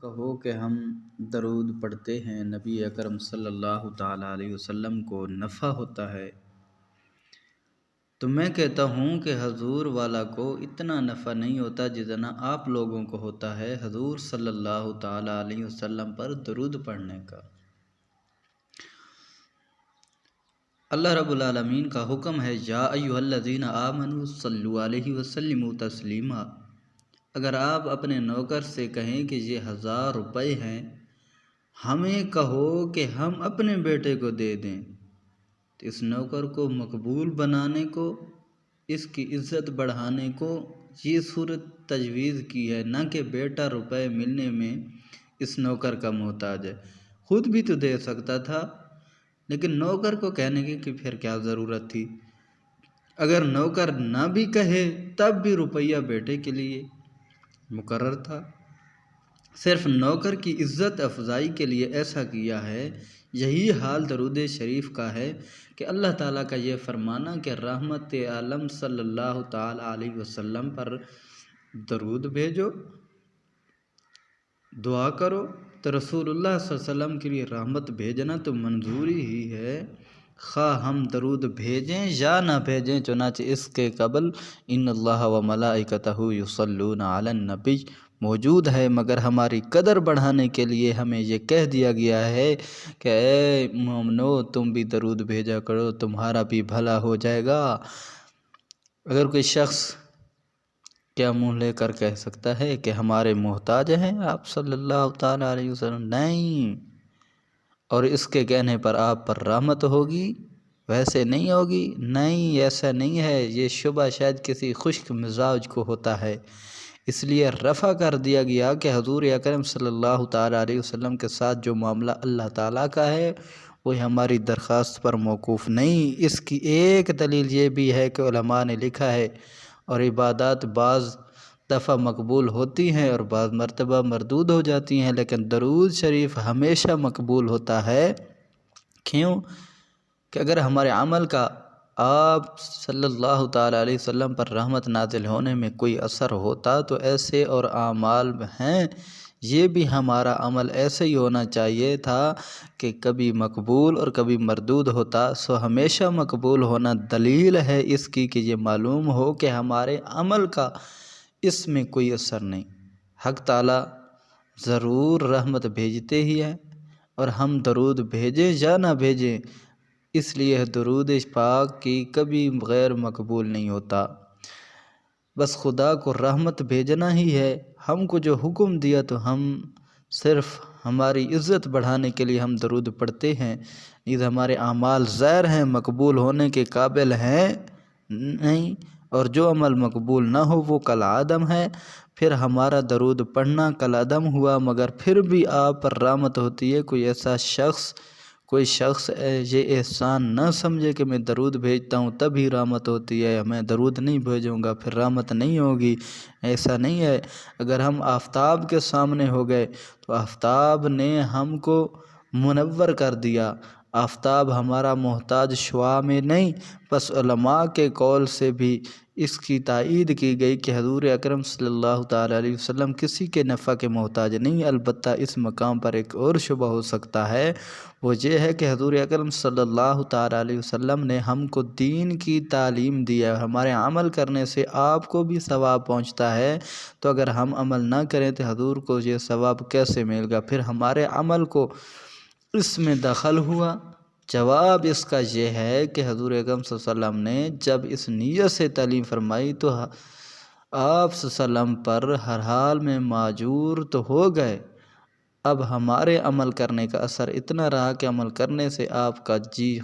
کہو کہ ہم درود پڑھتے ہیں نبی اکرم صلی اللہ تعالیٰ علیہ وسلم کو نفع ہوتا ہے، تو میں کہتا ہوں کہ حضور والا کو اتنا نفع نہیں ہوتا جتنا آپ لوگوں کو ہوتا ہے حضور صلی اللہ تعالیٰ علیہ وسلم پر درود پڑھنے کا۔ اللہ رب العالمین کا حکم ہے یا ایھا الذین آمنوا صلوا علیہ وسلموا تسلیما۔ اگر آپ اپنے نوکر سے کہیں کہ یہ 1000 روپے ہیں، ہمیں کہو کہ ہم اپنے بیٹے کو دے دیں، تو اس نوکر کو مقبول بنانے کو، اس کی عزت بڑھانے کو یہ صورت تجویز کی ہے، نہ کہ بیٹا روپے ملنے میں اس نوکر کا محتاج ہے، خود بھی تو دے سکتا تھا، لیکن نوکر کو کہنے کی کہ پھر کیا ضرورت تھی۔ اگر نوکر نہ بھی کہے تب بھی روپیہ بیٹے کے لیے مقرر تھا، صرف نوکر کی عزت افزائی کے لیے ایسا کیا ہے۔ یہی حال درود شریف کا ہے کہ اللہ تعالیٰ کا یہ فرمانا کہ رحمت عالم صلی اللہ تعالیٰ علیہ وسلم پر درود بھیجو، دعا کرو، تو رسول اللہ صلی اللہ علیہ وسلم کے لیے رحمت بھیجنا تو منظوری ہی ہے، خواہ ہم درود بھیجیں یا نہ بھیجیں۔ چنانچہ اس کے قبل ان اللہ و ملائکتہ یصلون علی النبی موجود ہے، مگر ہماری قدر بڑھانے کے لیے ہمیں یہ کہہ دیا گیا ہے کہ اے مومنو تم بھی درود بھیجا کرو، تمہارا بھی بھلا ہو جائے گا۔ اگر کوئی شخص کیا منہ لے کر کہہ سکتا ہے کہ ہمارے محتاج ہیں آپ صلی اللہ تعالیٰ علیہ وسلم؟ نہیں، اور اس کے کہنے پر آپ پر رحمت ہوگی، ویسے نہیں ہوگی، نہیں ایسا نہیں ہے۔ یہ شبہ شاید کسی خشک مزاج کو ہوتا ہے، اس لیے رفع کر دیا گیا کہ حضور اکرم صلی اللہ تعالیٰ علیہ وسلم کے ساتھ جو معاملہ اللہ تعالیٰ کا ہے وہ ہماری درخواست پر موقوف نہیں۔ اس کی ایک دلیل یہ بھی ہے کہ علماء نے لکھا ہے اور عبادات بعض دفعہ مقبول ہوتی ہیں اور بعض مرتبہ مردود ہو جاتی ہیں، لیکن درود شریف ہمیشہ مقبول ہوتا ہے۔ کیوں کہ اگر ہمارے عمل کا آپ صلی اللہ تعالیٰ علیہ وسلم پر رحمت نازل ہونے میں کوئی اثر ہوتا تو ایسے اور اعمال ہیں، یہ بھی ہمارا عمل ایسے ہی ہونا چاہیے تھا کہ کبھی مقبول اور کبھی مردود ہوتا، سو ہمیشہ مقبول ہونا دلیل ہے اس کی کہ یہ معلوم ہو کہ ہمارے عمل کا اس میں کوئی اثر نہیں۔ حق تعالیٰ ضرور رحمت بھیجتے ہی ہیں، اور ہم درود بھیجیں یا نہ بھیجیں، اس لیے درود پاک کی کبھی غیر مقبول نہیں ہوتا۔ بس خدا کو رحمت بھیجنا ہی ہے، ہم کو جو حکم دیا تو ہم صرف ہماری عزت بڑھانے کے لیے ہم درود پڑھتے ہیں، یہ ہمارے اعمال زائر ہیں، مقبول ہونے کے قابل ہیں نہیں، اور جو عمل مقبول نہ ہو وہ کالعدم ہے، پھر ہمارا درود پڑھنا کالعدم ہوا۔ مگر پھر بھی آپ پر رحمت ہوتی ہے۔ کوئی شخص یہ احسان نہ سمجھے کہ میں درود بھیجتا ہوں تبھی رحمت ہوتی ہے، میں درود نہیں بھیجوں گا پھر رحمت نہیں ہوگی، ایسا نہیں ہے۔ اگر ہم آفتاب کے سامنے ہو گئے تو آفتاب نے ہم کو منور کر دیا، آفتاب ہمارا محتاج شعاع میں نہیں۔ بس علماء کے قول سے بھی اس کی تائید کی گئی کہ حضور اکرم صلی اللہ تعالیٰ علیہ وسلم کسی کے نفع کے محتاج نہیں۔ البتہ اس مقام پر ایک اور شبہ ہو سکتا ہے، وہ یہ ہے کہ حضور اکرم صلی اللہ تعالیٰ علیہ وسلم نے ہم کو دین کی تعلیم دی ہے، ہمارے عمل کرنے سے آپ کو بھی ثواب پہنچتا ہے، تو اگر ہم عمل نہ کریں تو حضور کو یہ ثواب کیسے ملے گا؟ پھر ہمارے عمل کو اس میں دخل ہوا۔ جواب اس کا یہ ہے کہ حضور اکرم صلی اللہ علیہ وسلم نے جب اس نیت سے تعلیم فرمائی تو آپ صلی اللہ علیہ وسلم پر ہر حال میں ماجور تو ہو گئے، اب ہمارے عمل کرنے کا اثر اتنا رہا کہ عمل کرنے سے آپ کا جی